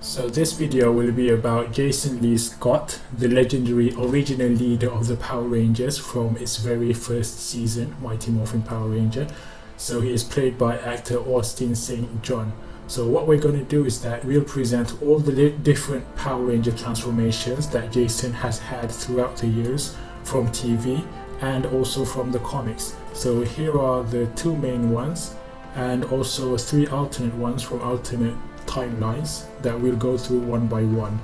So this video will be about Jason Lee Scott, the legendary original leader of the Power Rangers from its very first season, Mighty Morphin Power Ranger. So he is played by actor Austin St. John. So what we're going to do is that we'll present all the different Power Ranger transformations that Jason has had throughout the years from TV and also from the comics. So here are the two main ones and also three alternate ones from alternate timelines that we'll go through one by one.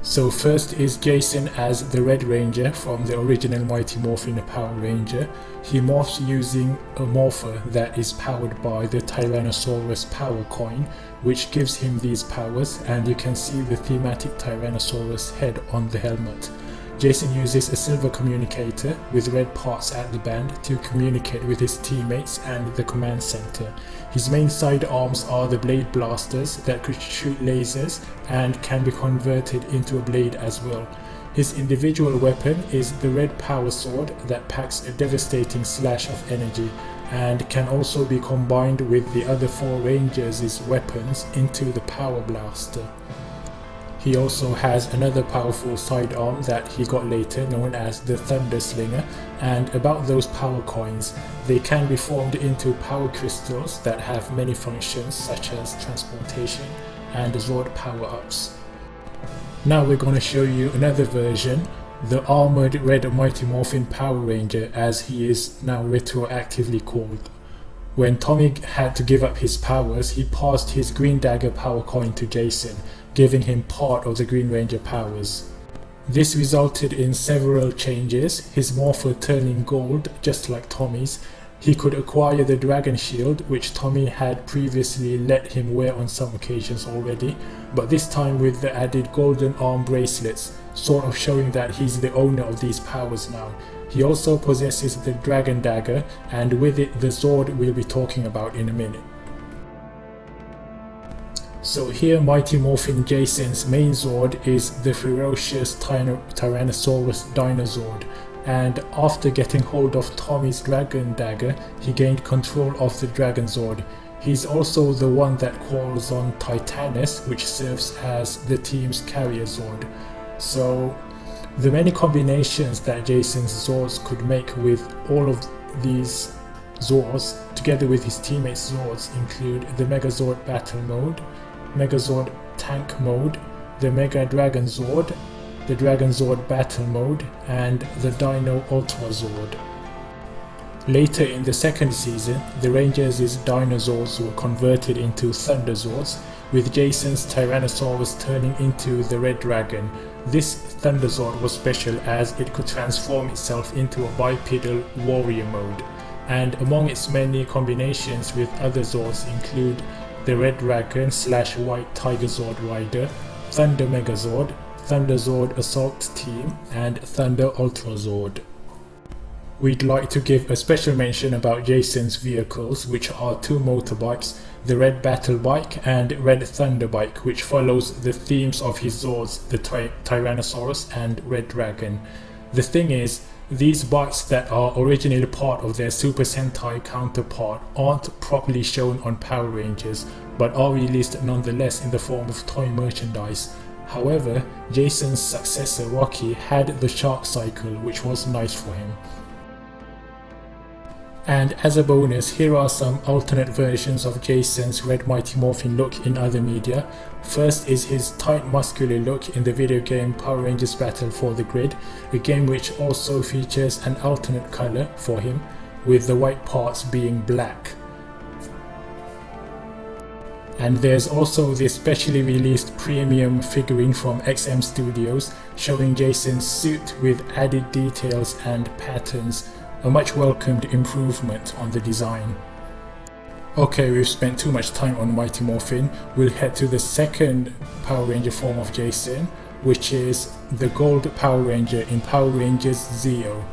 So first is Jason as the Red Ranger from the original Mighty Morphin Power Ranger. He morphs using a morpher that is powered by the Tyrannosaurus power coin, which gives him these powers, and you can see the thematic Tyrannosaurus head on the helmet. Jason uses a silver communicator with red parts at the band to communicate with his teammates and the command center. His main side arms are the blade blasters that could shoot lasers and can be converted into a blade as well. His individual weapon is the red power sword that packs a devastating slash of energy and can also be combined with the other four Rangers' weapons into the power blaster. He also has another powerful sidearm that he got later, known as the Thunder Slinger. And about those power coins, they can be formed into power crystals that have many functions such as transportation and Zord power-ups. Now we're going to show you another version, the Armored Red Mighty Morphin Power Ranger, as he is now retroactively called. When Tommy had to give up his powers, he passed his Green Dagger power coin to Jason, giving him part of the Green Ranger powers. This resulted in several changes, his morpher turning gold just like Tommy's. He could acquire the Dragon Shield, which Tommy had previously let him wear on some occasions already, but this time with the added golden arm bracelets, sort of showing that he's the owner of these powers now. He also possesses the Dragon Dagger, and with it the Zord we'll be talking about in a minute. So here Mighty Morphin Jason's main Zord is the ferocious Tyrannosaurus Dino Zord, and after getting hold of Tommy's Dragon Dagger, he gained control of the Dragon Zord. He's also the one that calls on Titanus, which serves as the team's carrier Zord. So the many combinations that Jason's Zords could make with all of these Zords, together with his teammates' Zords, include the Megazord Battle Mode, Megazord Tank Mode, the Mega Dragon Zord, the Dragon Zord Battle Mode, and the Dino Ultra Zord. Later in the second season, the Rangers' Dino Zords were converted into Thunder Zords, with Jason's Tyrannosaurus turning into the Red Dragon. This Thunder Zord was special as it could transform itself into a bipedal warrior mode, and among its many combinations with other Zords include the Red Dragon / White Tiger Zord Rider, Thunder Megazord, Thunder Zord Assault Team, and Thunder Ultra Zord. We'd like to give a special mention about Jason's vehicles, which are two motorbikes, the Red Battle Bike and Red Thunder Bike, which follows the themes of his Zords, the Tyrannosaurus and Red Dragon. The thing is, these bikes that are originally part of their Super Sentai counterpart aren't properly shown on Power Rangers, but are released nonetheless in the form of toy merchandise. However, Jason's successor Rocky had the Shark Cycle, which was nice for him. And as a bonus, here are some alternate versions of Jason's Red Mighty Morphin look in other media. First is his tight muscular look in the video game Power Rangers Battle for the Grid, a game which also features an alternate color for him, with the white parts being black. And there's also the specially released premium figurine from XM Studios showing Jason's suit with added details and patterns, a much welcomed improvement on the design. Okay, we've spent too much time on Mighty Morphin. We'll head to the second Power Ranger form of Jason, which is the Gold Power Ranger in Power Rangers Zeo.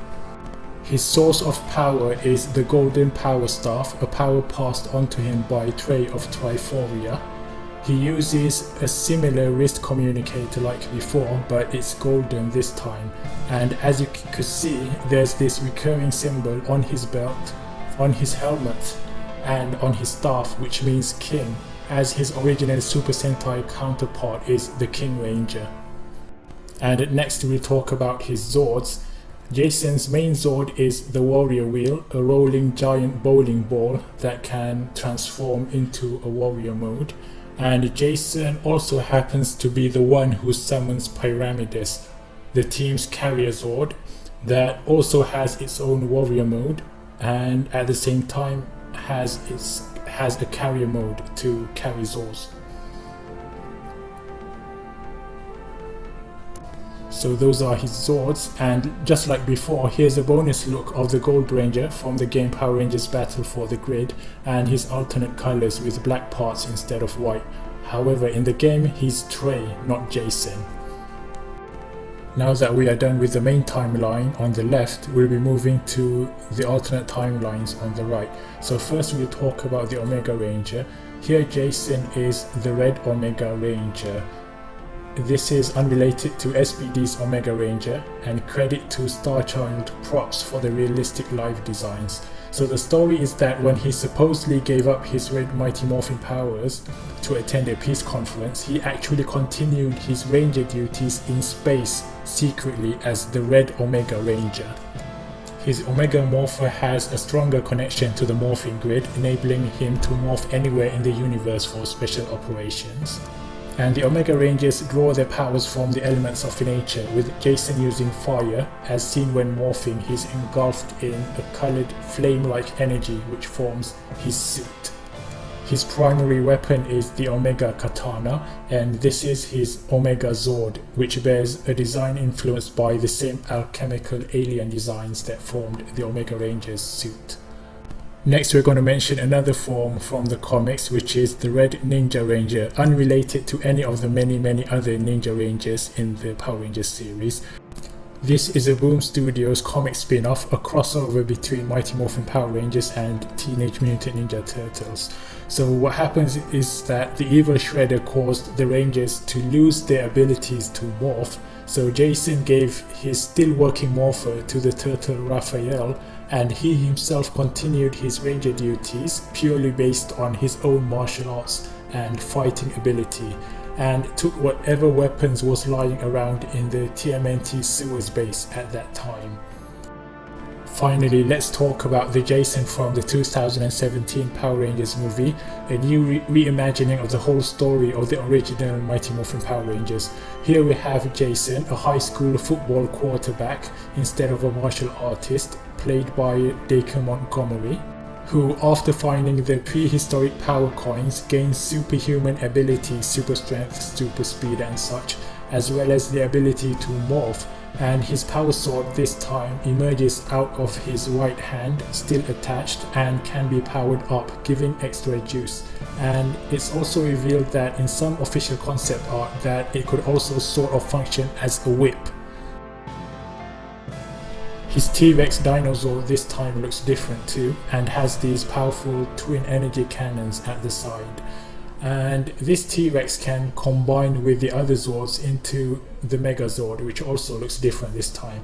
His source of power is the Golden Power Staff, a power passed on to him by Trey of Triforia. He uses a similar wrist communicator like before, but it's golden this time, and as you could see, there's this recurring symbol on his belt, on his helmet, and on his staff, which means King, as his original Super Sentai counterpart is the King Ranger. And next we'll talk about his Zords. Jason's main Zord is the Warrior Wheel, a rolling giant bowling ball that can transform into a warrior mode. And Jason also happens to be the one who summons Pyramides, the team's carrier Zord, that also has its own warrior mode and at the same time has a carrier mode to carry Zords. So those are his Zords, and just like before, here's a bonus look of the Gold Ranger from the game Power Rangers Battle for the Grid, and his alternate colors with black parts instead of white. However, in the game he's Trey, not Jason. Now that we are done with the main timeline on the left, we'll be moving to the alternate timelines on the right. So first we'll talk about the Omega Ranger. Here Jason is the Red Omega Ranger. This is unrelated to SPD's Omega Ranger, and credit to Starchild props for the realistic live designs. So the story is that when he supposedly gave up his Red Mighty Morphin powers to attend a peace conference, he actually continued his Ranger duties in space secretly as the Red Omega Ranger. His Omega Morpher has a stronger connection to the morphing grid, enabling him to morph anywhere in the universe for special operations. And the Omega Rangers draw their powers from the elements of nature, with Jason using fire. As seen when morphing, he's engulfed in a coloured flame-like energy which forms his suit. His primary weapon is the Omega Katana, and this is his Omega Zord, which bears a design influenced by the same alchemical alien designs that formed the Omega Ranger's suit. Next we're going to mention another form from the comics, which is the Red Ninja Ranger, unrelated to any of the many other Ninja Rangers in the Power Rangers series. This is a Boom Studios comic spin-off, a crossover between Mighty Morphin Power Rangers and Teenage Mutant Ninja Turtles. So what happens is that the evil Shredder caused the Rangers to lose their abilities to morph, so Jason gave his still working morpher to the turtle Raphael, and he himself continued his Ranger duties purely based on his own martial arts and fighting ability, and took whatever weapons was lying around in the TMNT sewers base at that time. Finally, let's talk about the Jason from the 2017 Power Rangers movie, a new reimagining of the whole story of the original Mighty Morphin Power Rangers. Here we have Jason, a high school football quarterback instead of a martial artist, played by Dacre Montgomery, who after finding the prehistoric power coins gains superhuman ability, super strength, super speed and such, as well as the ability to morph, and his power sword this time emerges out of his right hand, still attached, and can be powered up, giving extra juice. And it's also revealed that in some official concept art that it could also sort of function as a whip. His T-Rex dinosaur this time looks different too, and has these powerful twin energy cannons at the side. And this T-Rex can combine with the other Zords into the Megazord, which also looks different this time.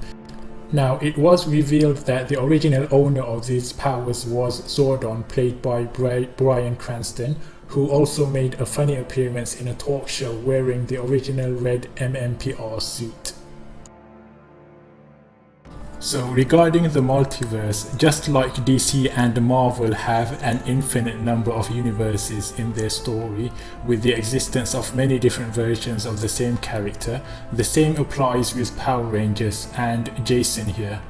Now, it was revealed that the original owner of these powers was Zordon, played by Bryan Cranston, who also made a funny appearance in a talk show wearing the original red MMPR suit. So regarding the multiverse, just like DC and Marvel have an infinite number of universes in their story, with the existence of many different versions of the same character, the same applies with Power Rangers and Jason here.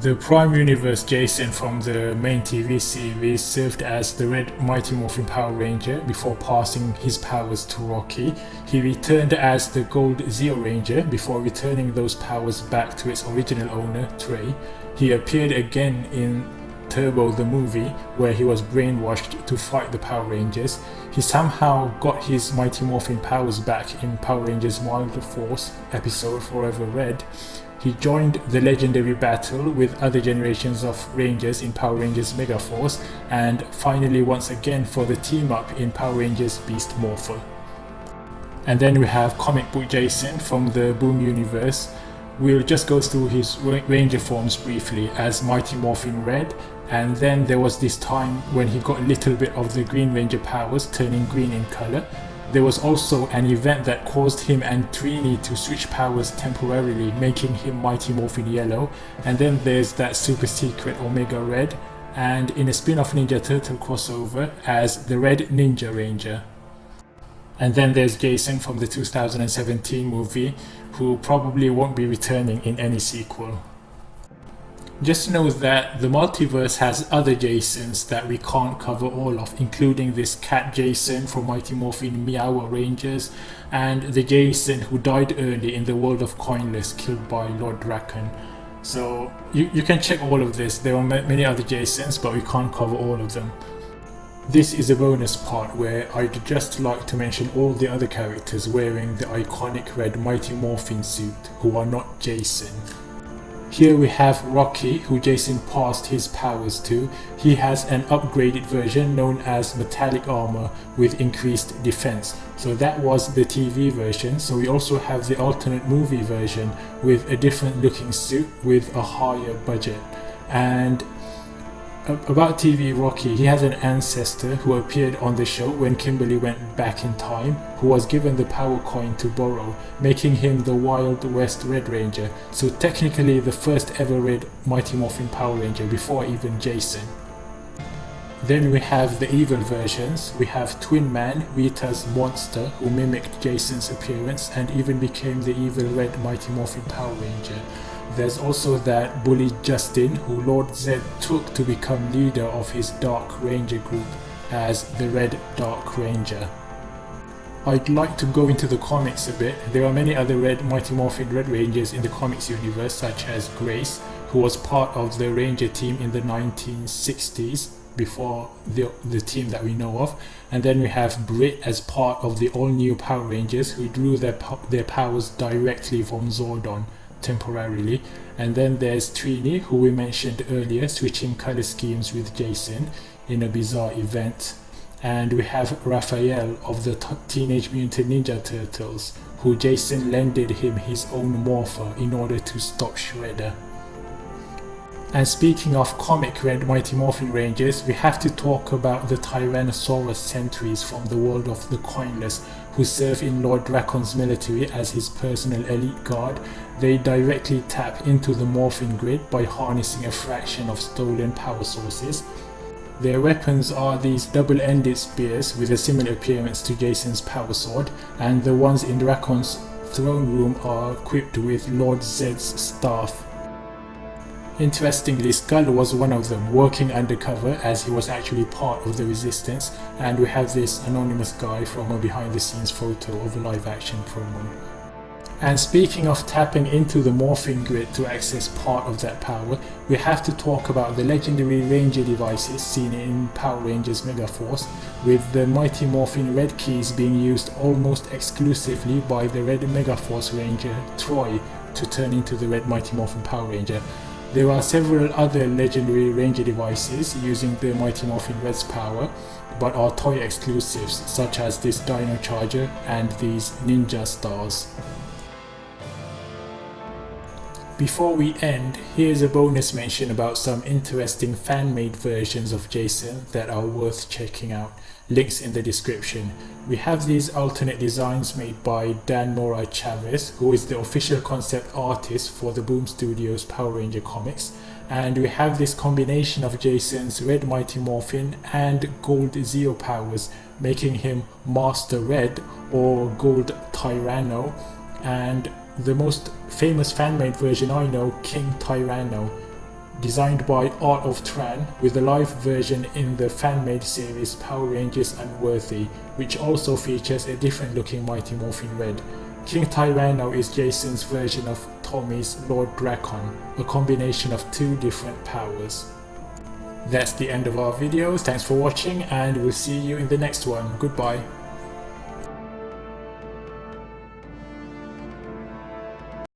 The Prime Universe Jason from the main TV series served as the Red Mighty Morphin Power Ranger before passing his powers to Rocky. He returned as the Gold Zeo Ranger before returning those powers back to its original owner, Trey. He appeared again in Turbo the movie, where he was brainwashed to fight the Power Rangers. He somehow got his Mighty Morphin powers back in Power Rangers Wild Force episode Forever Red. He joined the legendary battle with other generations of Rangers in Power Rangers Megaforce, and finally once again for the team up in Power Rangers Beast Morpher. And then we have comic book Jason from the Boom universe. We'll just go through his Ranger forms briefly as Mighty Morphin Red, And then there was this time when he got a little bit of the Green Ranger powers, turning green in color. There was also an event that caused him and Trini to switch powers temporarily, making him Mighty Morphin Yellow. And then there's that super secret Omega Red, and in a spin-off Ninja Turtle crossover as the Red Ninja Ranger. And then there's Jason from the 2017 movie, who probably won't be returning in any sequel. Just know that the multiverse has other Jasons that we can't cover all of, including this cat Jason from Mighty Morphin Meow Rangers, and the Jason who died early in the world of Coinless, killed by Lord Drakkon. So you can check all of this. There are many other Jasons, but we can't cover all of them. This is a bonus part where I'd just like to mention all the other characters wearing the iconic red Mighty Morphin suit who are not Jason. Here we have Rocky, who Jason passed his powers to. He has an upgraded version known as metallic armor with increased defense. So that was the TV version. So we also have the alternate movie version with a different looking suit with a higher budget. And about TV Rocky, he has an ancestor who appeared on the show when Kimberly went back in time, who was given the power coin to borrow, making him the Wild West Red Ranger, so technically the first ever red Mighty Morphin Power Ranger before even Jason. Then we have the evil versions. We have Twin Man, Rita's monster, who mimicked Jason's appearance and even became the evil red Mighty Morphin Power Ranger. There's also that bully Justin, who Lord Zed took to become leader of his Dark Ranger group as the Red Dark Ranger. I'd like to go into the comics a bit. There are many other red Mighty Morphin Red Rangers in the comics universe, such as Grace, who was part of the Ranger team in the 1960s, before the team that we know of. And then we have Britt as part of the all-new Power Rangers, who drew their powers directly from Zordon temporarily. And then there's Trini, who we mentioned earlier, switching color schemes with Jason in a bizarre event. And we have Raphael of the Teenage Mutant Ninja Turtles, who Jason lended him his own morpher in order to stop Shredder. And speaking of comic red Mighty Morphin Rangers, we have to talk about the Tyrannosaurus sentries from the world of the Coinless, who serve in Lord Drakkon's military as his personal elite guard. They directly tap into the morphin grid by harnessing a fraction of stolen power sources. Their weapons are these double-ended spears with a similar appearance to Jason's power sword, and the ones in Drakkon's throne room are equipped with Lord Zed's staff. Interestingly, Skull was one of them, working undercover as he was actually part of the resistance, and we have this anonymous guy from a behind the scenes photo of a live action promo. And speaking of tapping into the morphing grid to access part of that power, we have to talk about the legendary Ranger devices seen in Power Rangers Megaforce, with the Mighty Morphin Red keys being used almost exclusively by the Red Megaforce Ranger, Troy, to turn into the Red Mighty Morphin Power Ranger. There are several other legendary Ranger devices using the Mighty Morphin Red's power, but are toy exclusives, such as this Dino Charger and these Ninja Stars. Before we end, here's a bonus mention about some interesting fan-made versions of Jason that are worth checking out. Links in the description. We have these alternate designs made by Mora Chaves, who is the official concept artist for the Boom Studios Power Ranger comics, and we have this combination of Jason's Red Mighty Morphin and Gold Zeo powers, making him Master Red or Gold Tyranno, and the most famous fan-made version I know, King Tyranno, designed by Art of Tran, with a live version in the fan-made series Power Rangers Unworthy, which also features a different looking Mighty Morphin Red. King Tyranno is Jason's version of Tommy's Lord Drakkon, a combination of two different powers. That's the end of our video. Thanks for watching, and we'll see you in the next one. Goodbye.